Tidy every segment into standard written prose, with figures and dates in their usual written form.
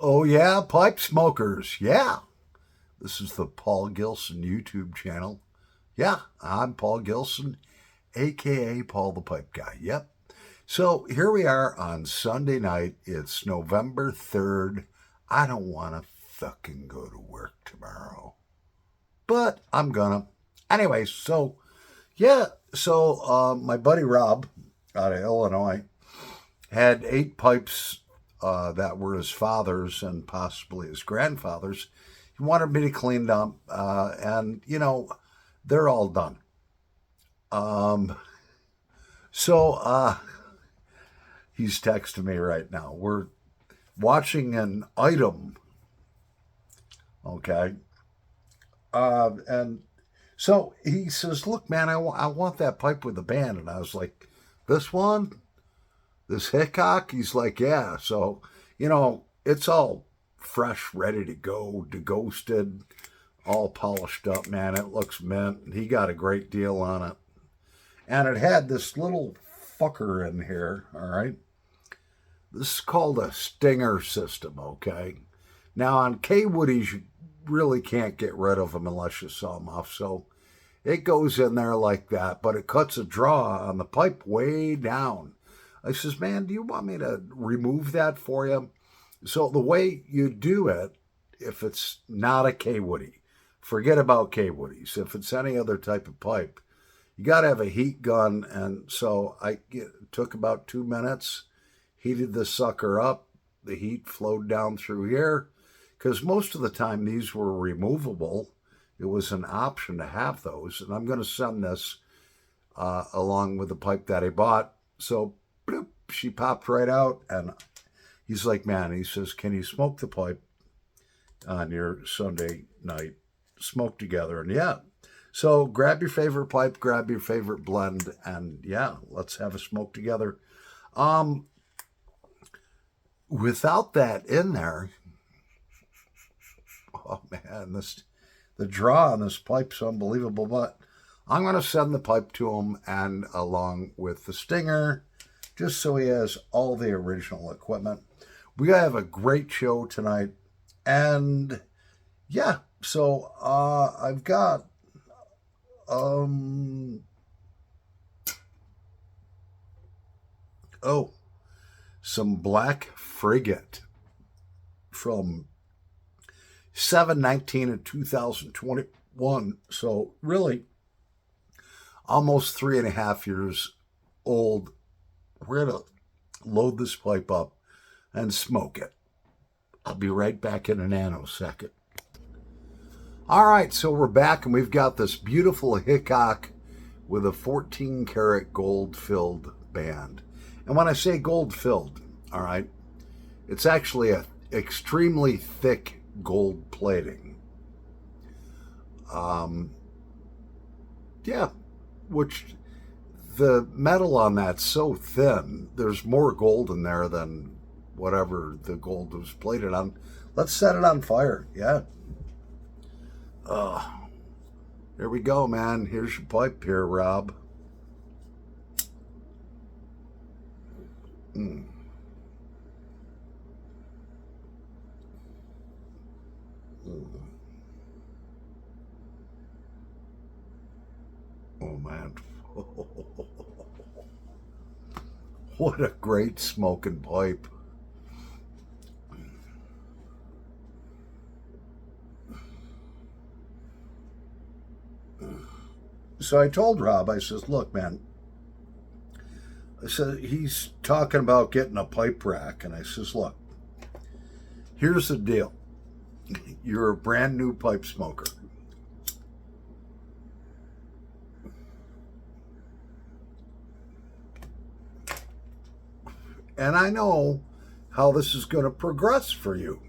Oh, yeah, pipe smokers. Yeah. This is the Paul Gilson YouTube channel. Yeah, I'm Paul Gilson, aka Paul the Pipe Guy. Yep. So here we are on Sunday night. It's November 3rd. I don't want to fucking go to work tomorrow, but I'm gonna. Anyway, my buddy Rob out of Illinois had 8 pipes that were his father's and possibly his grandfather's. He wanted me to clean them, and they're all done. Um, so he's texting me right now. We're watching an item, okay, and so he says, "Look, man, I want that pipe with the band," and I was like, "This one." This Hickok? He's like, yeah. So, it's all fresh, ready to go, deghosted, all polished up, man. It looks mint. He got a great deal on it. And it had this little fucker in here, all right? This is called a Stinger system, okay? Now, on K-Woodies, you really can't get rid of them unless you saw them off. So it goes in there like that, but it cuts a draw on the pipe way down. I says, man, do you want me to remove that for you? So the way you do it, if it's not a K-Woody, forget about K-Woodies. If it's any other type of pipe, you got to have a heat gun. And so it took about 2 minutes, heated the sucker up. The heat flowed down through here because most of the time these were removable. It was an option to have those. And I'm going to send this along with the pipe that I bought. So bloop, she popped right out, and he's like, man, he says, can you smoke the pipe on your Sunday night? Smoke together. And yeah, so grab your favorite pipe, grab your favorite blend, and yeah, let's have a smoke together. Without that in there, oh man, the draw on this pipe's unbelievable. But I'm going to send the pipe to him, and along with the Stinger, just so he has all the original equipment. We have a great show tonight. And yeah, so I've got some Black Frigate from 7/19 of 2021. So really almost 3.5 years old. We're going to load this pipe up and smoke it. I'll be right back in a nanosecond. All right, so we're back, and we've got this beautiful Hickok with a 14 karat gold filled band. And when I say gold filled, all right, it's actually a extremely thick gold plating. Yeah, which the metal on that's so thin, there's more gold in there than whatever the gold was plated on. Let's set it on fire. Yeah. There we go, man. Here's your pipe here, Rob. Oh, man. What a great smoking pipe. So I told Rob, I says, look, man, I said, he's talking about getting a pipe rack. And I says, look, here's the deal. You're a brand new pipe smoker. And I know how this is going to progress for you.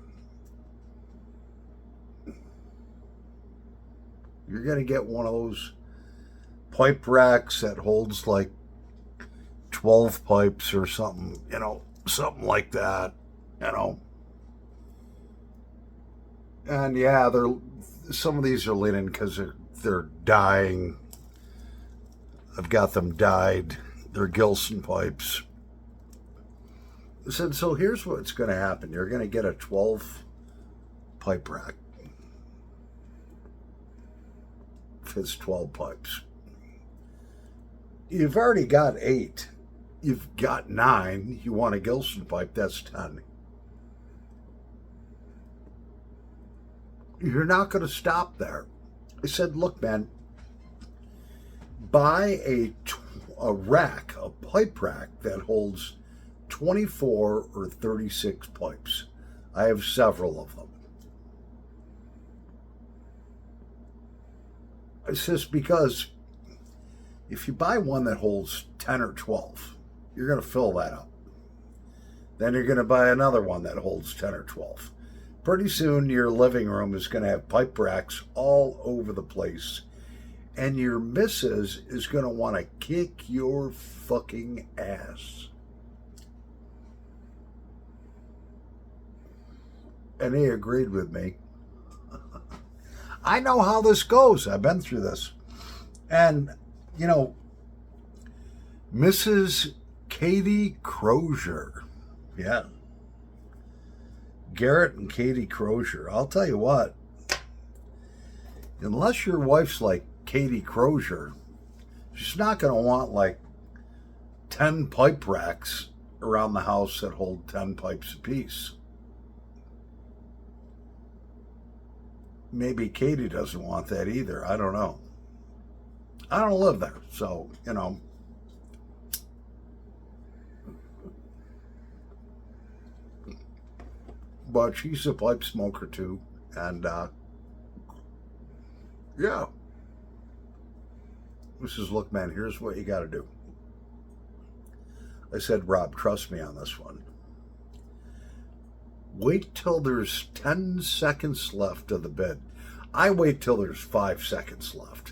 You're going to get one of those pipe racks that holds like 12 pipes or something, something like that, And yeah, some of these are leaning because they're dying. I've got them dyed. They're Gilson pipes. I said, so here's what's going to happen. You're going to get a 12 pipe rack. Fits 12 pipes. You've already got 8. You've got 9. You want a Gilson pipe, that's 10. You're not going to stop there. I said, look, man, buy a rack, a pipe rack that holds 24 or 36 pipes. I have several of them. I says, because if you buy one that holds 10 or 12, you're going to fill that up. Then you're going to buy another one that holds 10 or 12. Pretty soon your living room is going to have pipe racks all over the place. And your missus is going to want to kick your fucking ass. And he agreed with me. I know how this goes. I've been through this. And, you know, Mrs. Katie Crozier. Yeah. Garrett and Katie Crozier. I'll tell you what. Unless your wife's like Katie Crozier, she's not going to want like 10 pipe racks around the house that hold 10 pipes apiece. Maybe Katie doesn't want that either. I don't know. I don't live there, so, you know. But she's a pipe smoker too. And, yeah. This is, look, man, here's what you got to do. I said, Rob, trust me on this one. Wait till there's 10 seconds left of the bid. I wait till there's 5 seconds left.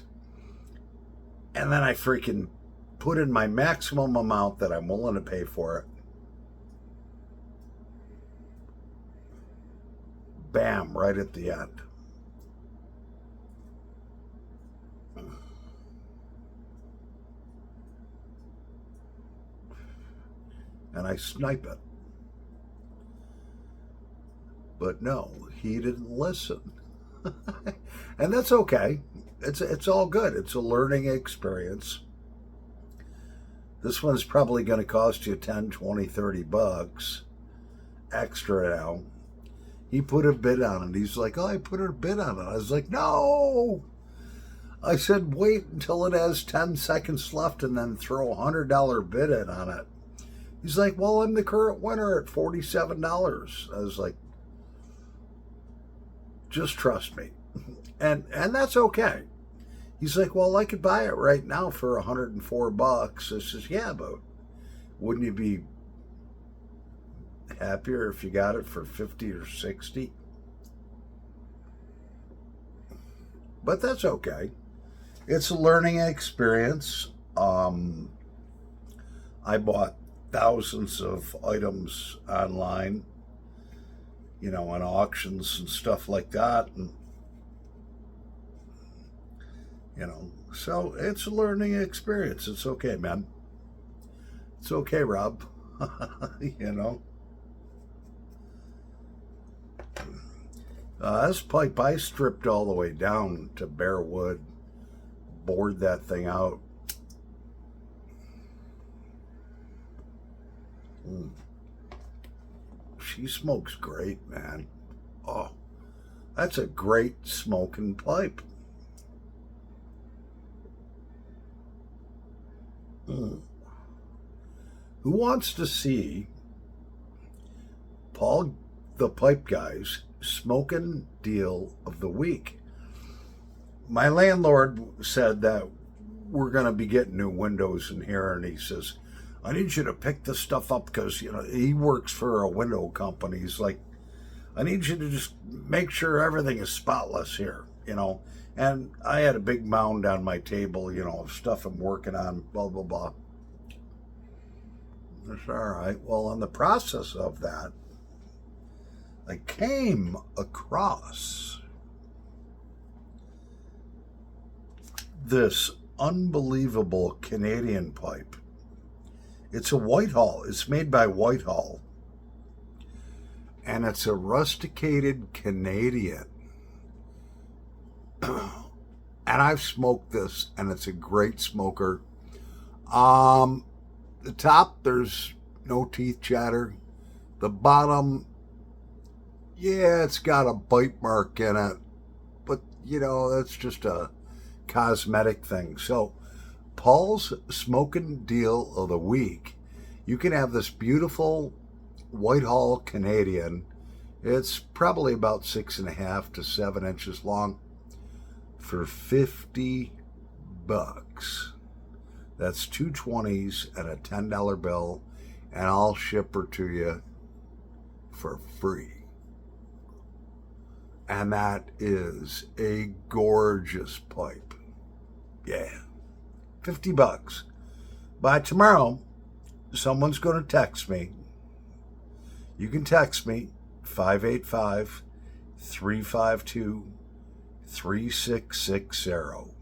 And then I freaking put in my maximum amount that I'm willing to pay for it. Bam, right at the end. And I snipe it. But no, he didn't listen. And that's okay. It's all good. It's a learning experience. This one's probably going to cost you 10, 20, 30 bucks extra now. He put a bid on it. He's like, oh, I put a bid on it. I was like, no. I said, wait until it has 10 seconds left and then throw a $100 bid in on it. He's like, well, I'm the current winner at $47. I was like, just trust me. And that's okay. He's like, well, I could buy it right now for 104 bucks. I says, yeah, but wouldn't you be happier if you got it for 50 or 60? But that's okay. It's a learning experience. I bought thousands of items online, you know, on auctions and stuff like that. And, you know, so it's a learning experience. It's okay, man. It's okay, Rob. You know. This pipe I stripped all the way down to bare wood, bored that thing out. She smokes great, man. Oh, that's a great smoking pipe. Who wants to see Paul the Pipe Guy's smoking deal of the week? My landlord said that we're going to be getting new windows in here, and he says, I need you to pick this stuff up because, you know, he works for a window company. He's like, I need you to just make sure everything is spotless here, you know. And I had a big mound on my table, you know, of stuff I'm working on, blah, blah, blah. That's all right. Well, in the process of that, I came across this unbelievable Canadian pipe. It's a Whitehall. It's made by Whitehall. and it's a rusticated Canadian. And I've smoked this, and it's a great smoker. The top, there's no teeth chatter. The bottom, yeah, it's got a bite mark in it, but you know, that's just a cosmetic thing. So, Paul's smoking deal of the week, you can have this beautiful Whitehall Canadian. It's probably about 6.5 to 7 inches long for $50. That's two 20s and a $10 bill, and I'll ship her to you for free. And that is a gorgeous pipe. Yeah. $50. By tomorrow, someone's going to text me. You can text me 585-352-3660.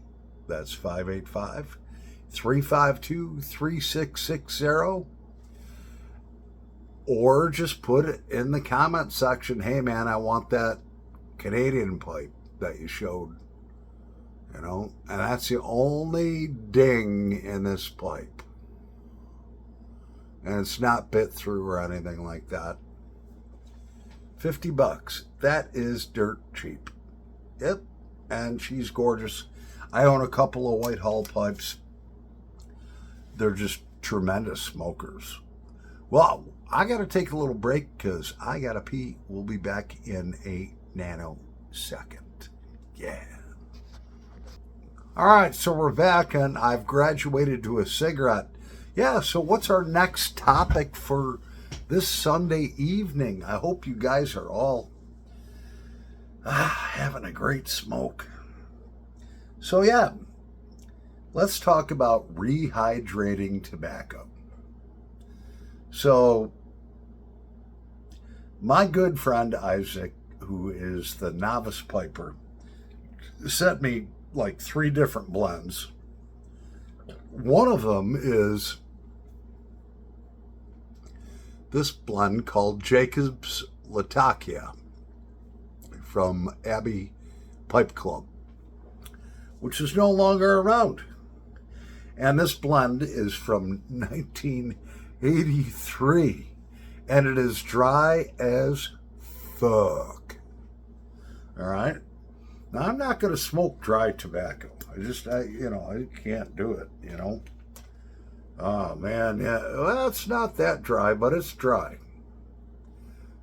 That's 585-352-3660. Or just put it in the comment section. Hey man, I want that Canadian pipe that you showed. You know, and that's the only ding in this pipe. And it's not bit through or anything like that. $50. That is dirt cheap. Yep. And she's gorgeous. I own a couple of Whitehall pipes. They're just tremendous smokers. Well, I got to take a little break because I got to pee. We'll be back in a nanosecond. Yeah. All right, so we're back, and I've graduated to a cigarette. Yeah, so what's our next topic for this Sunday evening? I hope you guys are all having a great smoke. So yeah, let's talk about rehydrating tobacco. So my good friend Isaac, who is the novice piper, sent me like 3 different blends. One of them is this blend called Jacob's Latakia from Abbey Pipe Club, which is no longer around. And this blend is from 1983, and it is dry as fuck. All right? Now, I'm not going to smoke dry tobacco. I can't do it, you know. Oh, man, yeah. Well, it's not that dry, but it's dry.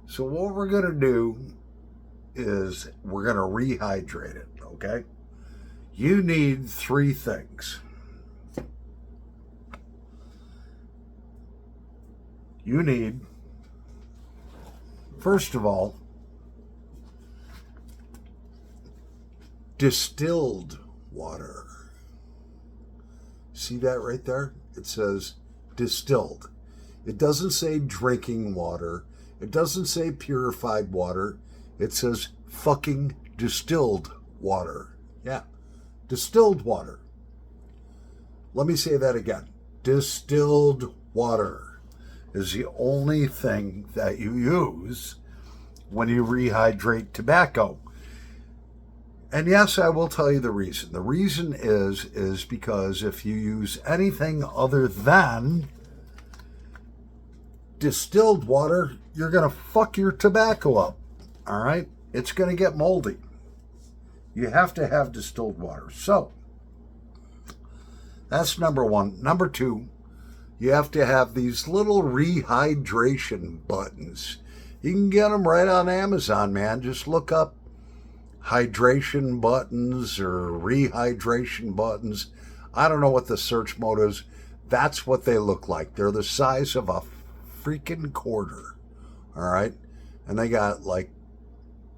So what we're going to do is we're going to rehydrate it, okay? You need 3 things. You need, first of all, distilled water. See that right there? It says distilled. It doesn't say drinking water. It doesn't say purified water. It says fucking distilled water. Yeah, distilled water. Let me say that again. Distilled water is the only thing that you use when you rehydrate tobacco. And yes, I will tell you the reason. The reason is because if you use anything other than distilled water, you're going to fuck your tobacco up. All right? It's going to get moldy. You have to have distilled water. So, that's number 1. Number 2, you have to have these little rehydration buttons. You can get them right on Amazon, man. Just look up hydration buttons or rehydration buttons. I don't know what the search mode is. That's what they look like. They're the size of a freaking quarter. All right? And they got like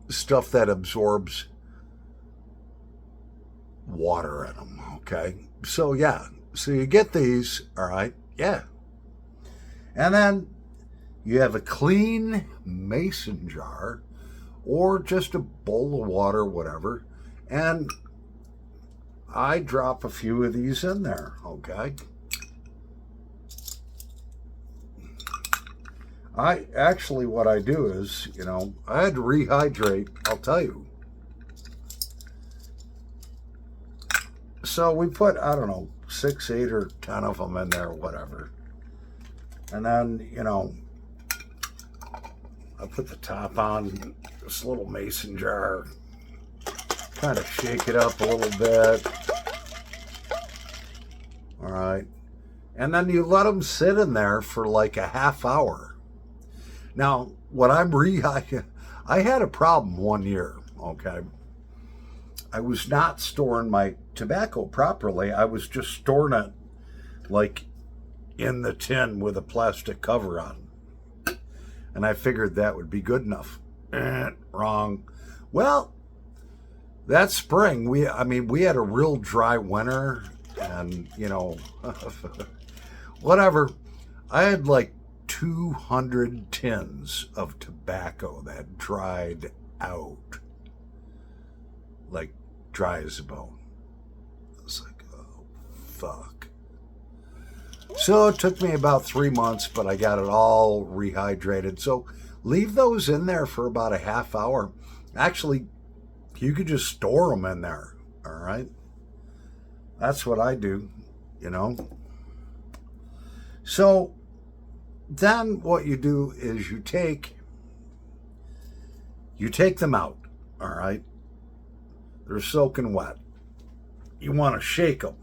stuff that absorbs water in them. Okay? So yeah. So you get these. All right? Yeah. And then you have a clean mason jar or just a bowl of water, whatever. And I drop a few of these in there, okay? I actually, what I do is, I had to rehydrate. I'll tell you. So we put, I don't know, 6, 8, or 10 of them in there, whatever. And then, I put the top on this little mason jar, kind of shake it up a little bit. All right. And then you let them sit in there for like a half hour. Now, when I had a problem one year, okay? I was not storing my tobacco properly. I was just storing it like in the tin with a plastic cover on. And I figured that would be good enough. Wrong. Well, that spring, we had a real dry winter, and, whatever. I had like 200 tins of tobacco that dried out. Like dry as a bone. It's like, oh, fuck. So it took me about 3 months, but I got it all rehydrated. So leave those in there for about a half hour. Actually, you could just store them in there. All right. That's what I do, So then what you do is you take them out. All right. They're soaking wet. You want to shake them.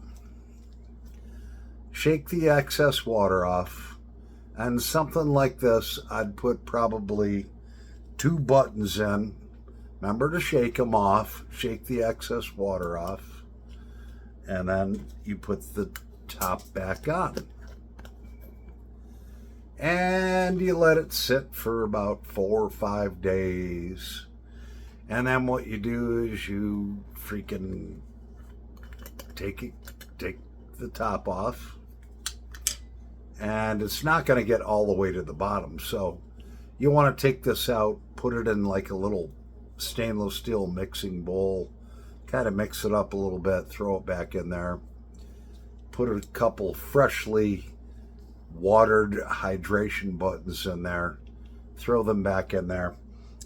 Shake the excess water off. And something like this, I'd put probably 2 buttons in. Remember to shake them off. Shake the excess water off. And then you put the top back on. And you let it sit for about 4 or 5 days. And then what you do is you freaking take the top off. And it's not going to get all the way to the bottom. So you want to take this out, put it in like a little stainless steel mixing bowl, kind of mix it up a little bit, throw it back in there, put a couple freshly watered hydration buttons in there, throw them back in there.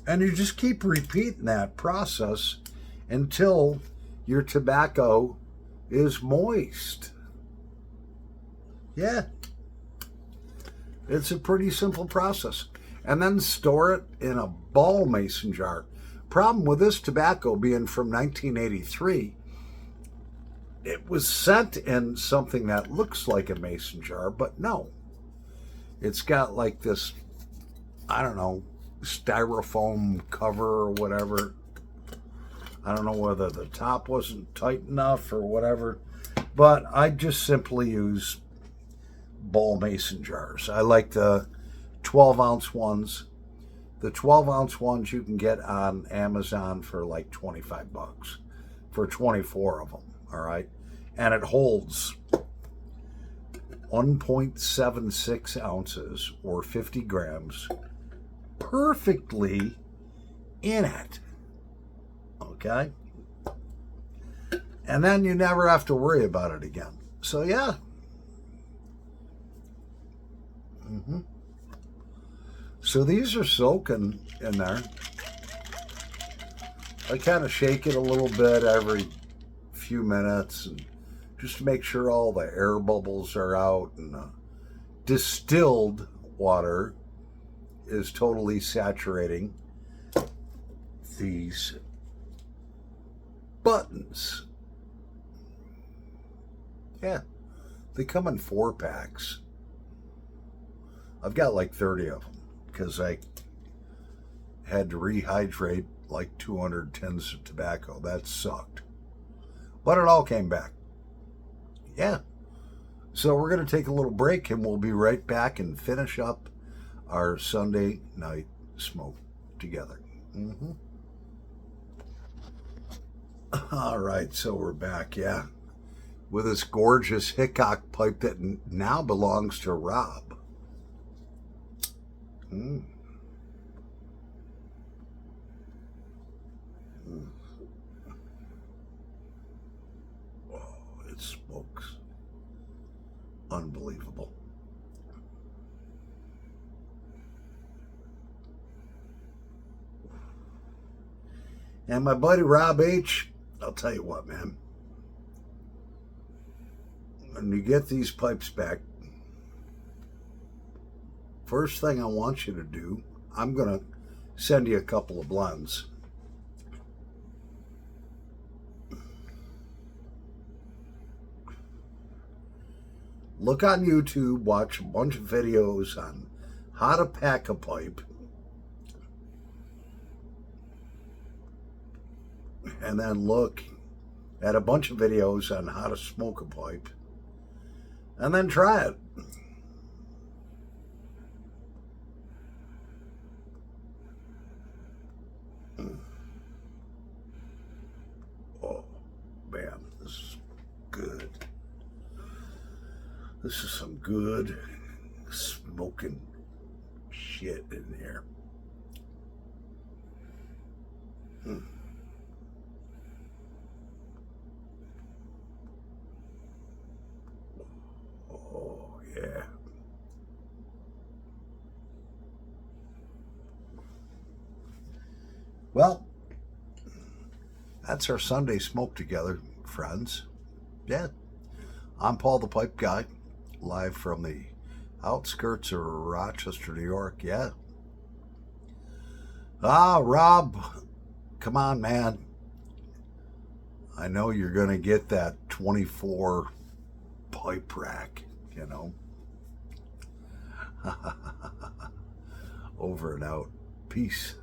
And you just keep repeating that process until your tobacco is moist. Yeah. It's a pretty simple process. And then store it in a ball mason jar. Problem with this tobacco being from 1983, it was sent in something that looks like a mason jar, but no. It's got like this, I don't know, styrofoam cover or whatever. I don't know whether the top wasn't tight enough or whatever, but I just simply use ball mason jars. I like the 12-ounce ones. The 12-ounce ones you can get on Amazon for like $25 for 24 of them, all right? And it holds 1.76 ounces or 50 grams perfectly in it, okay? And then you never have to worry about it again. So, yeah. So these are soaking in there. I kind of shake it a little bit every few minutes, and just to make sure all the air bubbles are out, and distilled water is totally saturating these buttons. Yeah, they come in 4-packs. I've got like 30 of them because I had to rehydrate like 200 tins of tobacco. That sucked. But it all came back. Yeah. So we're going to take a little break and we'll be right back and finish up our Sunday night smoke together. All right, so we're back, yeah. With this gorgeous Hickok pipe that now belongs to Rob. Oh, it smokes. Unbelievable. And my buddy Rob H., I'll tell you what, man. When you get these pipes back, first thing I want you to do, I'm going to send you a couple of blends. Look on YouTube, watch a bunch of videos on how to pack a pipe, and then look at a bunch of videos on how to smoke a pipe, and then try it. Oh, man, this is good. This is some good smoking shit in here. Oh, yeah. Well, that's our Sunday smoke together, friends. Yeah. I'm Paul the Pipe Guy, live from the outskirts of Rochester, New York. Yeah. Rob, come on, man. I know you're going to get that 24 pipe rack, you know. Over and out. Peace.